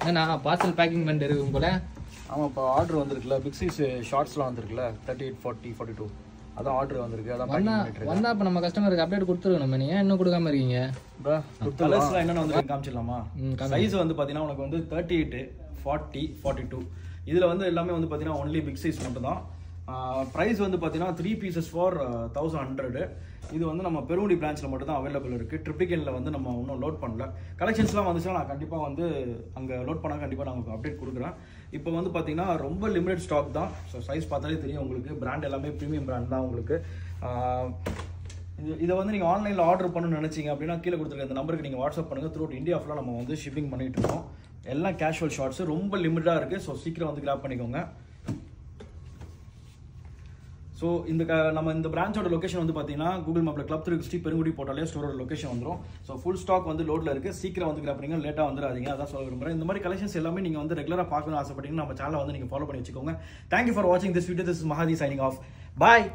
என்னண்ணா parcel packing பண்ணிட்டு இருக்கும் போல. ஆமாம், இப்போ ஆர்டர் வந்திருக்குல்ல, பிக் சைஸ் ஷார்ட்ஸ்லாம் வந்திருக்குல்ல, 38, 40, 42 அதான் ஆர்டர் வந்திருக்கு. அதான் வந்தா இப்போ நம்ம கஸ்டமருக்கு அப்டேட் கொடுத்துருக்கோம். நம்ம நீங்கள் இன்னும் கொடுக்காம இருக்கீங்க? கலர்ஸ்லாம் என்னென்ன வந்து காமிச்சிடலாமா? சைஸ் வந்து பார்த்தீங்கன்னா உனக்கு வந்து 38, 40, 42 இதில் வந்து எல்லாமே வந்து பார்த்தீங்கன்னா ஒன்லி பிக் சைஸ் மட்டும் தான். ப்ரைஸ் வந்து பார்த்தீங்கன்னா 3 pieces for 1100. இது வந்து நம்ம பெருங்குடி பிரான்ச்சில் மட்டும் தான் அவைலபிள் இருக்குது. ட்ரிபிகனில் வந்து நம்ம இன்னும் லோட் பண்ணல. கலெக்ஷன்ஸ்லாம் வந்துச்சுன்னா நான் கண்டிப்பாக வந்து அங்கே லோட் பண்ணால் கண்டிப்பாக நான் உங்களுக்கு அப்டேட் கொடுக்குறேன். இப்போ வந்து பார்த்தீங்கன்னா ரொம்ப லிமிடெட் ஸ்டாக் தான். ஸோ சைஸ் பார்த்தாலே தெரியும் உங்களுக்கு. பிராண்ட் எல்லாமே ப்ரீமியம் பிராண்ட் தான் உங்களுக்கு. இதை வந்து நீங்கள் ஆன்லைனில் ஆர்டர் பண்ணணும்னு நினச்சிங்க அப்படின்னா கீழே கொடுத்துருக்க இந்த நம்பருக்கு நீங்கள் வாட்ஸ்அப் பண்ணுங்கள். த்ரூ அவுட் இந்தியா ஃபுல்லாக நம்ம வந்து ஷிப்பிங் பண்ணிகிட்டு இருக்கோம். எல்லாம் கேஷுவல் ஷார்ட்ஸு ரொம்ப லிமிட்டாக இருக்குது. ஸோ சீக்கிரம் வந்து கிராப் பண்ணிக்கோங்க. ஸோ நம்ம இந்த பிரான்ச்சோட லொக்கேஷன் வந்து பார்த்தீங்கன்னா கூகுள் மேப்பில் Club 360 பெருங்குடி போட்டாலே ஸ்டோரோட லொக்கேஷன் வந்துடும். ஸோ ஃபுல் ஸ்டாக் வந்து லோடில் இருக்குது. சீக்கிரம் வந்து கிராப் பண்ணிங்க, லேட்டாக வந்துடாதீங்க. அதான் சொல்ல விரும்புகிறேன். இந்த மாதிரி கலெக்ஷன்ஸ் எல்லாமே நீங்கள் வந்து ரெகுலராக பார்க்கணும்னு ஆசைப்பட்டீங்கன்னா நம்ம சேனலை வந்து நீங்கள் ஃபாலோ பண்ணி வச்சுக்கோங்க. தேங்க்யூ ஃபார் வாட்சிங் this video. This is Mahathi signing off. Bye.